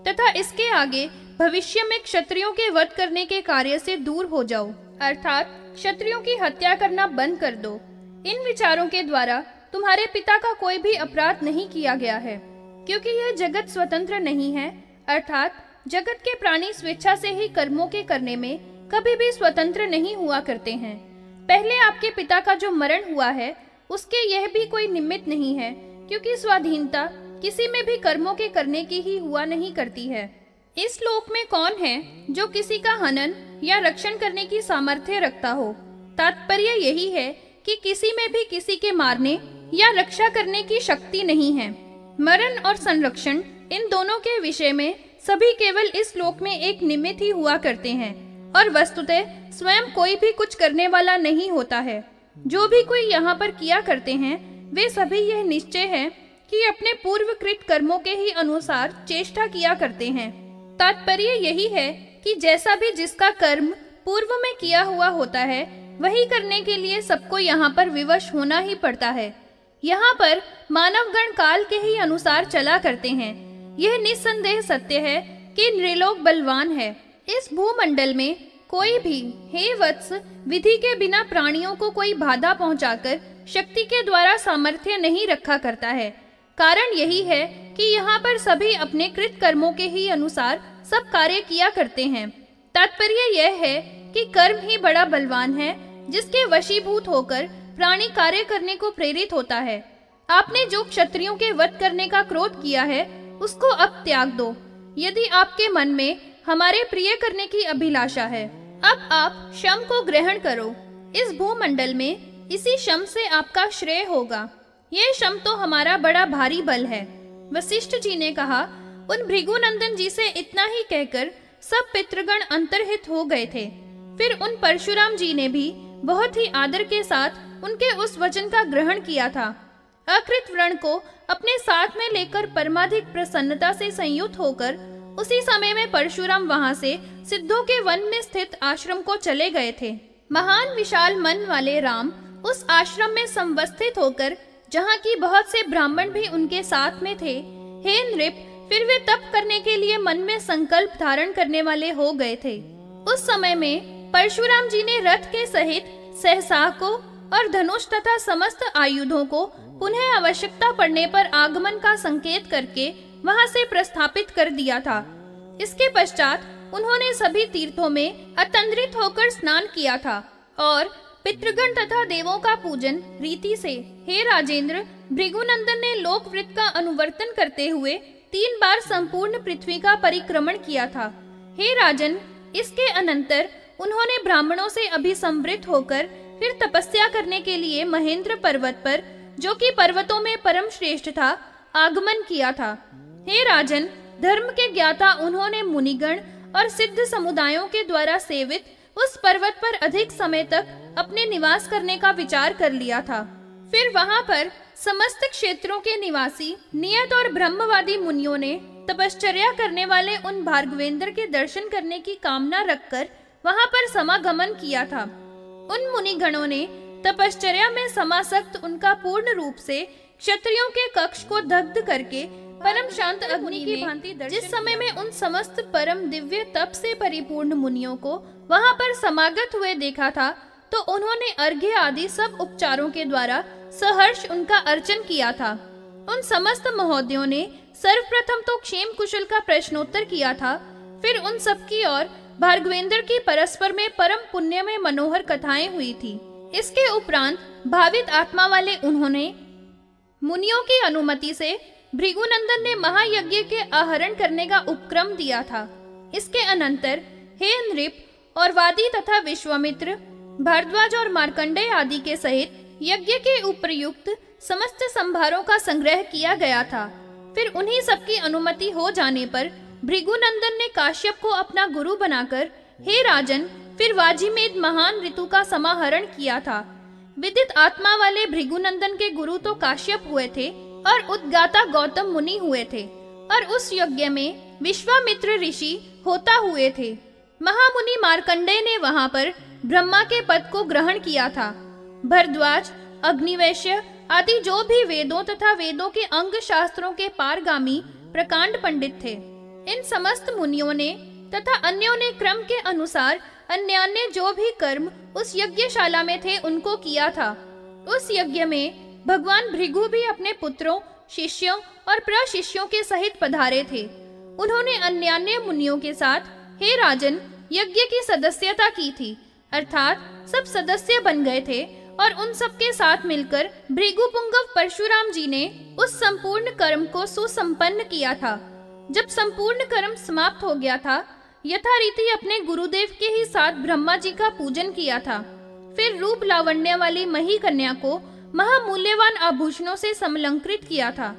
तथा इसके आगे भविष्य में क्षत्रियों के वध करने के कार्य से दूर हो जाओ, अर्थात क्षत्रियों की हत्या करना बंद कर दो। इन विचारों के द्वारा तुम्हारे पिता का कोई भी अपराध नहीं किया गया है, क्योंकि यह जगत स्वतंत्र नहीं है, अर्थात जगत के प्राणी स्वेच्छा से ही कर्मों के करने में कभी भी स्वतंत्र नहीं हुआ करते हैं। पहले आपके पिता का जो मरण हुआ है उसके यह भी कोई निमित्त नहीं है, क्योंकि स्वाधीनता किसी में भी कर्मों के करने की ही हुआ नहीं करती है। इस लोक में कौन है जो किसी का हनन या रक्षण करने की सामर्थ्य रखता हो? तात्पर्य यही है कि किसी में भी किसी के मारने या रक्षा करने की शक्ति नहीं है। मरण और संरक्षण इन दोनों के विषय में सभी केवल इस लोक में एक निमित्त ही हुआ करते हैं और वस्तुतः स्वयं कोई भी कुछ करने वाला नहीं होता है। जो भी कोई यहाँ पर किया करते हैं वे सभी यह निश्चय है कि अपने पूर्वकृत कर्मों के ही अनुसार चेष्टा किया करते हैं। तात्पर्य यही है कि जैसा भी जिसका कर्म पूर्व में किया हुआ होता है वही करने के लिए सबको यहाँ पर विवश होना ही पड़ता है। यहाँ पर मानवगण काल के ही अनुसार चला करते हैं। यह निस्संदेह सत्य है कि नृलोक बलवान है। इस भूमंडल में कोई भी हे वत्स विधि के बिना प्राणियों को कोई बाधा पहुंचाकर शक्ति के द्वारा सामर्थ्य नहीं रखा करता है। कारण यही है कि यहाँ पर सभी अपने कृत कर्मों के ही अनुसार सब कार्य किया करते हैं। तात्पर्य यह है कि कर्म ही बड़ा बलवान है जिसके वशीभूत होकर प्राणी कार्य करने को प्रेरित होता है। आपने जो क्षत्रियों के वध करने का क्रोध किया है उसको अब त्याग दो। यदि आपके मन में हमारे प्रिय करने की अभिलाषा है, अब आप शम को ग्रहण करो। इस भूमंडल में इसी शम से आपका श्रेय होगा। यह शम तो हमारा बड़ा भारी बल है। वशिष्ठ जी ने कहा। उन भृगुनंदन जी से इतना ही कहकर सब पितृगण अंतर्हित हो गए थे। फिर उन परशुराम जी ने भी बहुत ही आदर के साथ उनके उस वचन का ग्रहण किया था। अकृत व्रण को अपने साथ में लेकर परमाधिक प्रसन्नता से संयुक्त होकर उसी समय में परशुराम वहां से सिद्धों के वन में स्थित आश्रम को चले गए थे। महान विशाल मन वाले राम उस आश्रम में संवस्थित होकर, जहाँ की बहुत से ब्राह्मण भी उनके साथ में थे, हे नृप, फिर वे तप करने के लिए मन में संकल्प धारण करने वाले हो गए थे। उस समय में परशुराम जी ने रथ के सहित सहसा को और धनुष तथा समस्त आयुधों को पुनः आवश्यकता पड़ने पर आगमन का संकेत करके वहां से प्रस्थापित कर दिया था। इसके पश्चात उन्होंने सभी तीर्थों में अतंद्रित होकर स्नान किया था और पितृगण तथा देवों का पूजन रीति से, हे राजेंद्र, भृगुनंदन ने लोकवृत्त का अनुवर्तन करते हुए 3 बार संपूर्ण पृथ्वी का परिक्रमण किया था। हे राजन, इसके अनंतर उन्होंने ब्राह्मणों से अभिसंवृत होकर फिर तपस्या करने के लिए महेंद्र पर्वत पर, जो कि पर्वतों में परम श्रेष्ठ था, आगमन किया था। हे राजन, धर्म के ज्ञाता उन्होंने मुनिगण और सिद्ध समुदायों के द्वारा सेवित उस पर्वत पर अधिक समय तक अपने निवास करने का विचार कर लिया था। फिर वहां पर समस्त क्षेत्रों के निवासी नियत और ब्रह्मवादी मुनियों ने तपश्चर्या करने वाले उन भार्गवेंद्र के दर्शन करने की कामना रखकर वहां पर समागमन किया था। उन मुनिगणों ने तपश्चर्या में समासक्त उनका पूर्ण रूप से क्षत्रियों के कक्ष को दग्ध करके परम शांत अग्नि की भांति जिस समय में उन समस्त परम दिव्य तप से परिपूर्ण मुनियों को वहां पर समागत हुए देखा था, तो उन्होंने अर्घ्य आदि सब उपचारों के द्वारा सहर्ष उनका अर्चन किया था। उन समस्त महोदयों ने सर्वप्रथम तो क्षेम कुशल का प्रश्नोत्तर किया था, फिर उन सबकी और भार्गवेंद्र की परस्पर में परम पुण्य में मनोहर कथाएं हुई थी। इसके उपरांत भावित आत्मा वाले उन्होंने मुनियों की अनुमति से भृगुनंदन ने महायज्ञ के आहरण करने का उपक्रम दिया था। इसके अनंतर हे नृप और वादी तथा विश्वामित्र, भारद्वाज और मार्कंडेय आदि के सहित यज्ञ के उपयुक्त समस्त संभारों का संग्रह किया गया था। फिर उन्हीं सबकी अनुमति हो जाने पर भृगुनंदन ने काश्यप को अपना गुरु बनाकर, हे राजन, फिर वाजीमेध महान ऋतु का समाहरण किया था। विदित आत्मा वाले भृगुनंदन के गुरु तो काश्यप हुए थे और उद्गाता गौतम मुनि हुए थे, और उस यज्ञ में विश्वामित्र ऋषि होता हुए थे। महामुनि मार्कंडेय ने वहां पर ब्रह्मा के पद को ग्रहण किया था। भरद्वाज, अग्निवैश्य आदि जो भी वेदों तथा वेदों के अंग शास्त्रों के पारगामी प्रकांड पंडित थे, इन समस्त मुनियों ने तथा अन्यों ने क्रम के अनुसार अन्यान्य जो भी कर्म उस यज्ञशाला में थे उनको किया था। उस यज्ञ में भगवान भृगु भी अपने पुत्रों, शिष्यों और प्रशिष्यों के सहित पधारे थे। उन्होंने अन्यान्य मुनियों के साथ, हे राजन, यज्ञ की सदस्यता की थी, अर्थात सब सदस्य बन गए थे, और उन सब के साथ मिलकर भृगुपुंगव परशुराम जी ने उस संपूर्ण कर्म को सुसंपन्न किया था। जब संपूर्ण कर्म समाप्त हो गया था, यथारीति अपने गुरुदेव के ही साथ ब्रह्मा जी का पूजन किया था। फिर रूप लावण्य वाली मही कन्या को महामूल्यवान आभूषणों से समलंकृत किया था।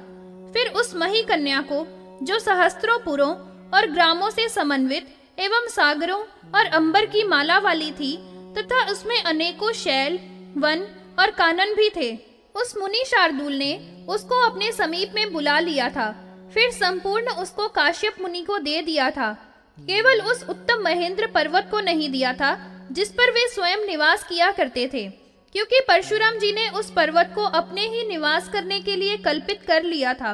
फिर उस मही कन्या को, जो सहस्त्रों पुरों और ग्रामों से समन्वित एवं सागरों और अंबर की माला वाली थी तथा उसमें अनेकों शैल, वन और कानन भी थे। उस मुनि शार्दूल ने उसको अपने समीप में बुला लिया था, फिर संपूर्ण उसको काश्यप मुनि को दे दिया था। केवल उस उत्तम महेंद्र पर्वत को नहीं दिया था जिस पर वे स्वयं निवास किया करते थे, क्योंकि परशुराम जी ने उस पर्वत को अपने ही निवास करने के लिए कल्पित कर लिया था।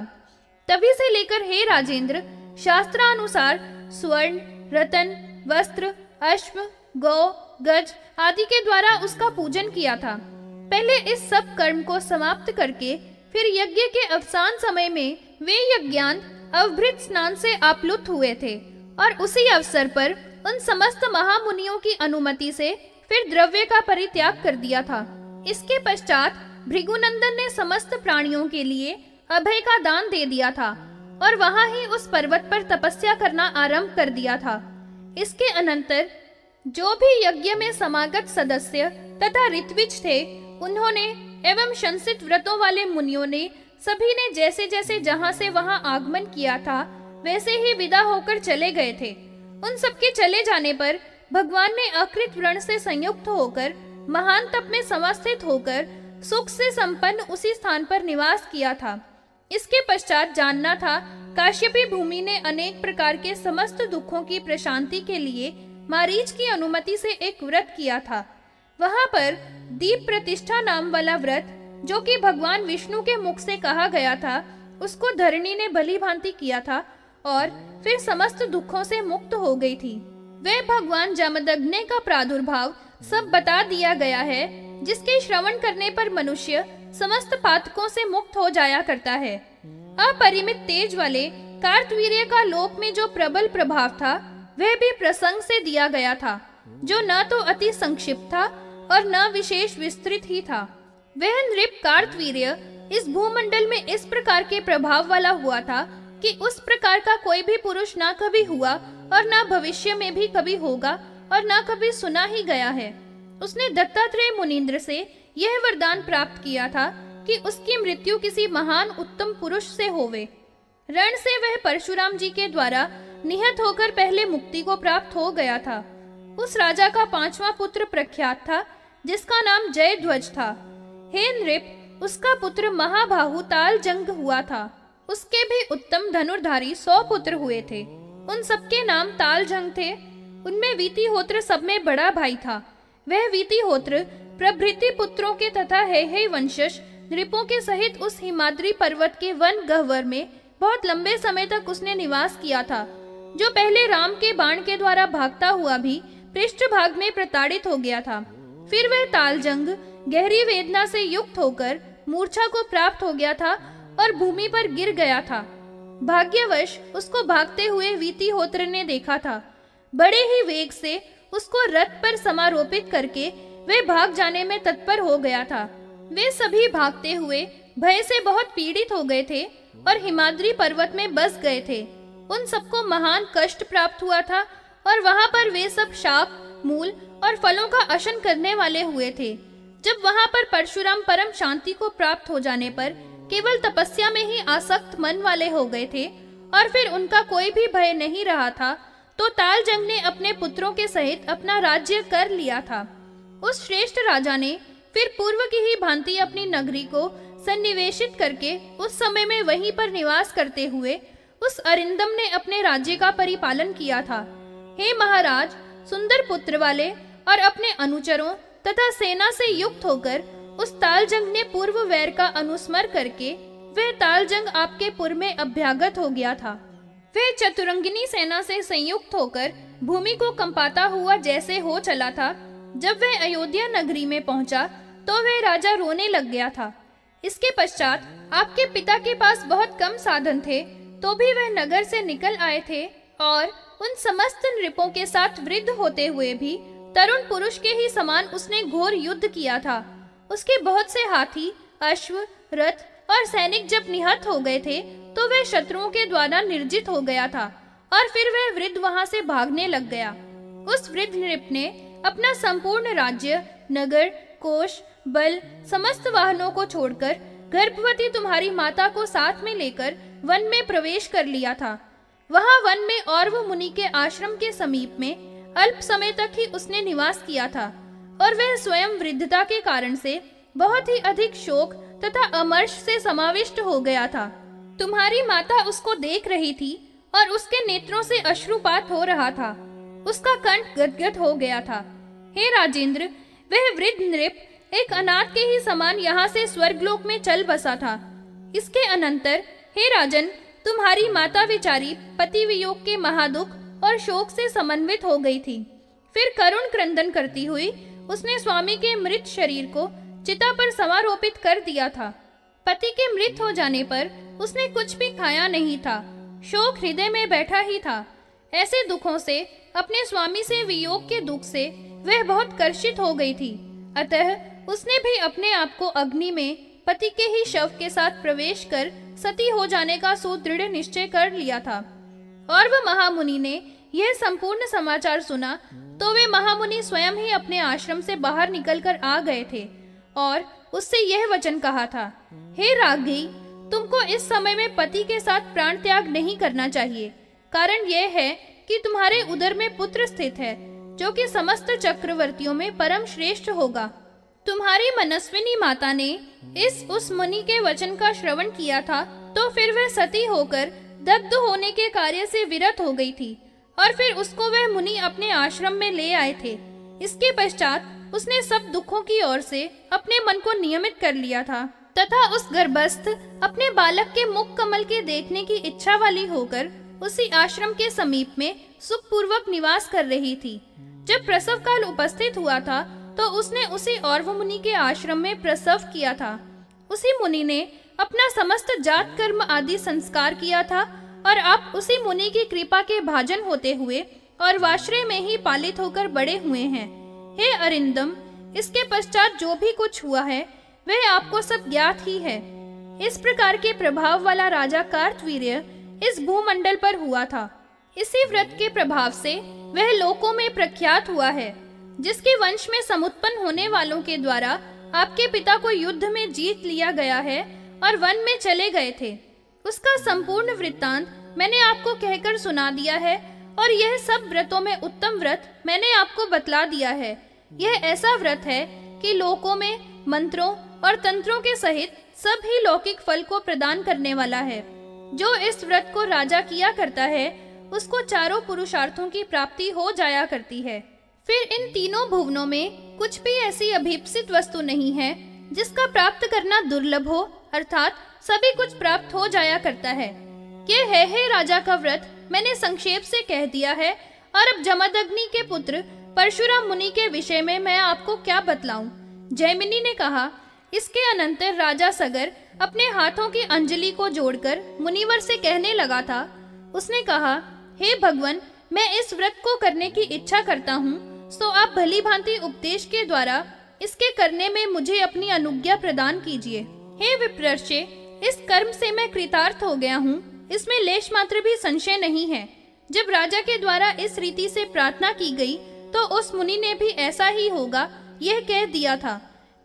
तभी से लेकर हे राजेंद्र, शास्त्रानुसार स्वर्ण, रतन, वस्त्र, अश्व, गौ, गज आदि के द्वारा उसका पूजन किया था। पहले इस सब कर्म को समाप्त करके फिर यज्ञ के अवसान समय में वे यज्ञांत अवभृत स्नान से आप्लुत हुए थे और उसी अवसर पर उन समस्त महामुनियों की अनुमति से फिर द्रव्य का परित्याग कर दिया था। इसके पश्चात भृगुनंदन ने समस्त प्राणियों के लिए अभय का दान दे दिया था और वहां ही उस पर्वत पर तपस्या करना आरंभ कर दिया था। इसके अनंतर जो भी यज्ञ में समागत सदस्य तथा ऋत्विज थे, उन्होंने एवं शंसित व्रतों वाले मुनियों ने सभी ने जैसे जैसे जहां से वहां आगमन किया था वैसे ही विदा होकर चले गए थे। उन सबके चले जाने पर भगवान ने अकृत व्रण से संयुक्त होकर महान तप में समास्थित होकर सुख से संपन्न उसी स्थान पर निवास किया था। इसके पश्चात जानना था, काश्यपी भूमि ने अनेक प्रकार के समस्त दुखों की प्रशांति के लिए मारीच की अनुमति से एक व्रत किया था। वहां पर दीप प्रतिष्ठा नाम वाला व्रत, जो कि भगवान विष्णु के मुख से कहा गया था, उसको धरणी ने भली भांति किया था और फिर समस्त दुखों से मुक्त हो गई थी। वे भगवान जमदग्नि का प्रादुर्भाव सब बता दिया गया है, जिसके श्रवण करने पर मनुष्य समस्त पातकों से मुक्त हो जाया करता है। अपरिमित तेज वाले कार्तवीर्य का लोक में जो प्रबल प्रभाव था, वह भी प्रसंग से दिया गया था, जो न तो अति संक्षिप्त था और न विशेष विस्तृत ही था। वह नृप कार्तवीर्य इस भूमंडल में इस प्रकार के प्रभाव वाला हुआ था कि उस प्रकार का कोई भी पुरुष न कभी हुआ और न भविष्य में भी कभी होगा और न कभी सुना ही गया है। उसने दत्तात्रेय मुनीन्द्र से यह वरदान प्राप्त किया था कि उसकी मृत्यु किसी महान उत्तम पुरुष से होवे। रण से वह परशुराम जी के द्वारा निहत होकर पहले मुक्ति को प्राप्त हो गया था। उस राजा का 5वां पुत्र प्रख्यात था, जिसका नाम जयध्वज था। हे नृप, उसका पुत्र महाबाहु तालजंग हुआ था। उसके भी उत्तम धनुर्धारी 100 पुत्र हुए थे। उन सबके नाम तालजंग थे। उनमें वीतिहोत्र सब में बड़ा भाई था। वह वीतिहोत्र प्रभृति पुत्रों के तथा हेहय वंशज नृपों के सहित उस हिमाद्री पर्वत के वन गह्वर में बहुत लंबे समय तक उसने निवास किया था, जो पहले राम के बाण के द्वारा भागता हुआ भी पृष्ठभाग में प्रताड़ित हो गया था। फिर वह तालजंग गहरी वेदना से युक्त होकर मूर्छा को प्राप्त हो गया था और भूमि पर गिर गया था। भाग्यवश उसको भागते हुए वीतिहोत्र ने देखा था। बड़े ही वेग से उसको रथ पर समारोपित करके वे भाग जाने में तत्पर हो गया था। वे सभी भागते हुए भय से बहुत पीड़ित हो गए थे और हिमाद्री पर्वत में बस गए थे। उन सबको महान कष्ट प्राप्त हुआ था और वहां पर वे सब शाक, मूल और फलों का अशन करने वाले हुए थे। जब वहां पर परशुराम परम शांति को प्राप्त हो जाने पर केवल तपस्या में ही आसक्त मन वाले हो गए थे और फिर उनका कोई भी भय नहीं रहा था, तो तालजंग ने अपने पुत्रों के सहित अपना राज्य कर लिया था। उस श्रेष्ठ राजा ने फिर पूर्व की ही भांति अपनी नगरी को सन्निवेशित करके उस समय में वहीं पर निवास करते हुए उस अरिंदम ने अपने राज्य का परिपालन किया था। हे महाराज, सुंदर पुत्र वाले और अपने अनुचरों तथा सेना से युक्त होकर उस तालजंग ने पूर्व वैर का अनुस्मर करके वह तालजंग आपके पुर में अभ्यागत हो गया था। वह चतुरंगिनी सेना से संयुक्त होकर भूमि को कंपाता हुआ जैसे हो चला था। जब वह अयोध्या नगरी में पहुंचा तो वह राजा रोने लग गया था। इसके पश्चात आपके पिता के पास बहुत कम साधन थे, तो भी वह नगर से निकल आए थे और उन समस्त नृपों के साथ वृद्ध होते हुए भी तरुण पुरुष के ही समान उसने घोर युद्ध किया था। उसके बहुत से हाथी, अश्व, रथ और सैनिक जब निहत हो गए थे तो वह शत्रुओं के द्वारा निर्जित हो गया था और फिर वह वृद्ध वहां से भागने लग गया। उस वृद्ध नृप ने अपना संपूर्ण राज्य, नगर, कोष, बल, समस्त वाहनों को छोड़कर गर्भवती तुम्हारी माता को साथ में लेकर वन में प्रवेश कर लिया था। वहां वन में औरव मुनि के आश्रम के समीप में अल्प समय तक ही उसने निवास किया था और वह स्वयं वृद्धता के कारण से बहुत ही अधिक शोक तथा अमर्ष से समाविष्ट हो गया था। तुम्हारी माता उसको देख रही थी और उसके नेत्रों से अश्रुपात हो रहा था। उसका कंठ गदगद हो गया था। हे राजेंद्र, वह वृद्ध नृप एक अनाथ के ही समान यहाँ से स्वर्गलोक में चल बसा था। इसके अनंतर हे राजन, तुम्हारी माता विचारी पति वियोग के महादुख और शोक से समन्वित हो गई थी। फिर करुण क्रंदन करती हुई उसने स्वामी के मृत शरीर को चिता पर समारोपित कर दिया था। पति के मृत हो जाने पर उसने कुछ भी खाया नहीं था। शोक हृदय में बैठा ही था। ऐसे दुखों से, अपने स्वामी से वियोग के दुख से वह बहुत कर्षित हो गई थी। अतः उसने भी अपने आप को अग्नि में पति के ही शव के साथ प्रवेश कर सती हो जाने का सुदृढ़ निश्चय कर लिया था। और वह महामुनि ने यह संपूर्ण समाचार सुना तो वे महामुनि स्वयं ही अपने आश्रम से बाहर निकलकर आ गए थे और उससे यह वचन कहा था, हे राघी, तुमको इस समय में पति के साथ प्राण त्याग नहीं करना चाहिए। कारण यह है कि तुम्हारे उदर में पुत्र स्थित है, जो कि समस्त चक्रवर्तियों में परम श्रेष्ठ होगा। तुम्हारी मनस्विनी माता ने उस मुनि के वचन का श्रवण किया था, तो फिर वह सती होकर दग्ध होने के कार्य से विरत हो गई थी और फिर उसको वह मुनि अपने आश्रम में ले आए थे। इसके पश्चात उसने सब दुखों की ओर से अपने मन को नियमित कर लिया था तथा उस गर्भस्थ अपने बालक के मुख कमल के देखने की इच्छा वाली होकर उसी आश्रम के समीप में सुखपूर्वक निवास कर रही थी। जब प्रसव काल उपस्थित हुआ था तो उसने उसी औरव मुनि के आश्रम में प्रसव किया था। उसी मुनि ने अपना समस्त जात कर्म आदि संस्कार किया था और आप उसी मुनि की कृपा के भाजन होते हुए और वाश्रय में ही पालित होकर बड़े हुए हैं। हे अरिंदम, इसके पश्चात जो भी कुछ हुआ है वह आपको सब ज्ञात ही है। इस प्रकार के प्रभाव वाला राजा कार्तवीर्य इस भूमंडल पर हुआ था। इसी व्रत के प्रभाव से वह लोकों में प्रख्यात हुआ है, जिसके वंश में समुत्पन्न होने वालों के द्वारा आपके पिता को युद्ध में जीत लिया गया है और वन में चले गए थे। उसका संपूर्ण वृत्तांत मैंने आपको कहकर सुना दिया है और यह सब व्रतों में उत्तम व्रत मैंने आपको बतला दिया है। यह ऐसा व्रत है कि लोकों में मंत्रों और तंत्रों के सहित सभी लौकिक फल को प्रदान करने वाला है। जो इस व्रत को राजा किया करता है उसको चारों पुरुषार्थों की प्राप्ति हो जाया करती है। फिर इन तीनों भुवनों में कुछ भी ऐसी अभीप्सित वस्तु नहीं है जिसका प्राप्त करना दुर्लभ हो, अर्थात सभी कुछ प्राप्त हो जाया करता है। यह है हे राजा का व्रत मैंने संक्षेप से कह दिया है और अब जमदग्नि के पुत्र परशुराम मुनि के विषय में मैं आपको क्या बतलाऊं। जैमिनी ने कहा, इसके अनंतर राजा सगर अपने हाथों की अंजलि को जोड़कर मुनिवर से कहने लगा था। उसने कहा, हे भगवान, मैं इस व्रत को करने की इच्छा करता हूँ, सो आप भली भांति उपदेश के द्वारा इसके करने में मुझे अपनी अनुज्ञा प्रदान कीजिए। हे विप्रर्षे, इस कर्म से मैं कृतार्थ हो गया हूँ, इसमें लेश मात्र भी संशय नहीं है। जब राजा के द्वारा इस रीति से प्रार्थना की गई तो उस मुनि ने भी ऐसा ही होगा यह कह दिया था।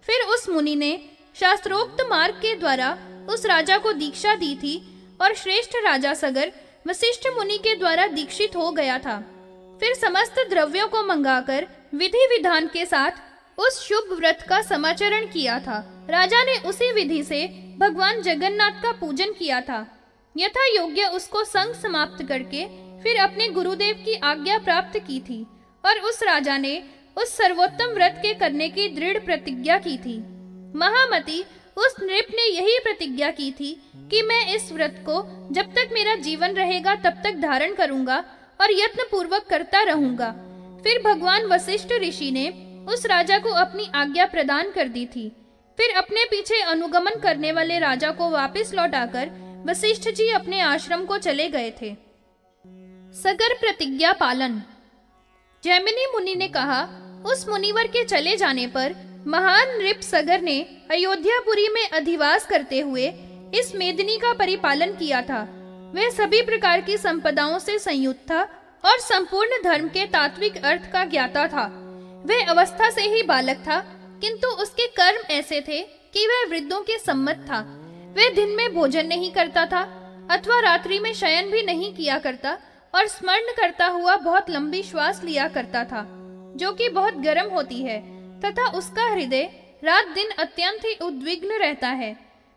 फिर उस मुनि ने शास्त्रोक्त मार्ग के द्वारा उस राजा को दीक्षा दी थी और श्रेष्ठ राजा सगर वशिष्ठ मुनि के द्वारा दीक्षित हो गया था। फिर समस्त द्रव्यों को मंगाकर विधि विधान के साथ उस शुभ व्रत का समाचरण किया था। राजा ने उसी विधि से भगवान जगन्नाथ का पूजन किया था। यथा योग्य उसको संग समाप्त करके फिर अपने गुरुदेव की आज्ञा प्राप्त की थी और उस राजा ने उस सर्वोत्तम व्रत के करने की दृढ़ प्रतिज्ञा की थी। महामती, उस नृप ने यही प्रतिज्ञा की थी कि मैं इस व्रत को जब तक मेरा जीवन रहेगा तब तक धारण करूंगा और यत्न पूर्वक करता रहूंगा। फिर भगवान वशिष्ठ ऋषि ने उस राजा को अपनी आज्ञा प्रदान कर दी थी। फिर अपने पीछे अनुगमन करने वाले राजा को वापस लौटाकर वशिष्ठ जी अपने आश्रम को चले गए थे। सगर प्रतिज्ञा पालन। जैमिनी मुनि ने कहा, उस मुनिवर के चले जाने पर महान नृप सगर ने अयोध्यापुरी में अधिवास करते हुए इस मेदिनी का परिपालन किया था। वह सभी प्रकार की संपदाओं से संयुक्त था और संपूर्ण धर्म के तात्विक अर्थ का ज्ञाता था। वह अवस्था से ही बालक था, किंतु उसके कर्म ऐसे थे कि वह वृद्धों के सम्मत था। वह दिन में भोजन नहीं करता था, अथवा रात्रि में शयन भी नहीं किया करता और स्मरण करता हुआ बहुत लंबी श्वास लिया करता था, जो कि बहुत गर्म होती है, तथा उसका हृदय रात दिन अत्यंत ही उद्विग्न रहता है।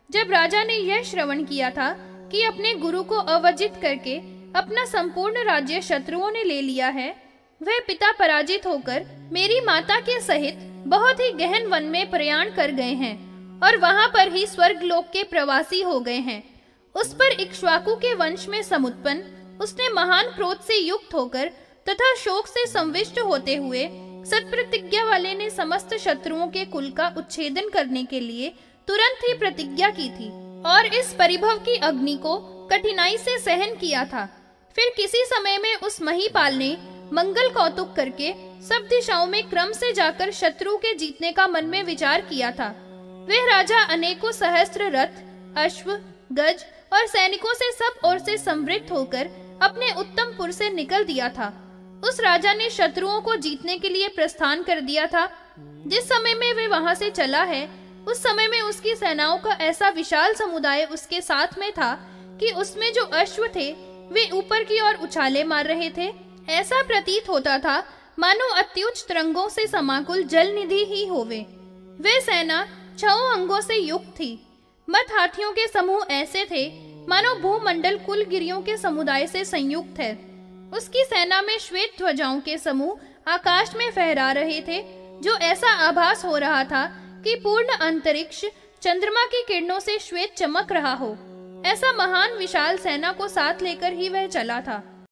जब राजा ने यह श्रवण किया था कि अपने गुरु को अवजित करके अपना संपूर्ण राज्य शत्रुओं ने ले लिया है, वह पिता पराजित होकर मेरी माता के सहित बहुत ही गहन वन में प्रयाण कर गए हैं और वहां पर ही स्वर्ग लोक के प्रवासी हो गए हैं। उस पर इक्ष्वाकु के वंश में समुत्पन्न उसने महान क्रोध से युक्त होकर तथा शोक से संविष्ट होते हुए सत्प्रतिज्ञा वाले ने समस्त शत्रुओं के कुल का उच्छेदन करने के लिए तुरंत ही प्रतिज्ञा की थी और इस परिभव की अग्नि को कठिनाई से सहन किया था। फिर किसी समय में उस महीपाल ने मंगल कौतुक करके सब दिशाओं में क्रम से जाकर शत्रु के जीतने का मन में विचार किया था। वह राजा अनेकों सहस्त्र रथ, अश्व, गज और सैनिकों से सब ओर से समृद्ध होकर अपने उत्तम पुर से निकल दिया था। उस राजा ने शत्रुओं को जीतने के लिए प्रस्थान कर दिया था। जिस समय में वे वहां से चला है, उस समय में उसकी सेनाओं का ऐसा विशाल समुदाय उसके साथ में था कि उसमें जो अश्व थे वे ऊपर की ओर उछाले मार रहे थे। ऐसा प्रतीत होता था मानो अत्युच्च तरंगों से समाकुल जल निधि ही होवे। वे सेना 6 अंगों से युक्त थी। मत हाथियों के समूह ऐसे थे मानो भूमंडल कुल गिरियों के समुदाय से संयुक्त है। उसकी सेना में श्वेत ध्वजाओं के समूह आकाश में फहरा रहे थे, जो ऐसा आभास हो रहा था कि पूर्ण अंतरिक्ष चंद्रमा की किरणों से श्वेत चमक रहा हो। ऐसा महान विशाल सेना को साथ लेकर ही वह चला था।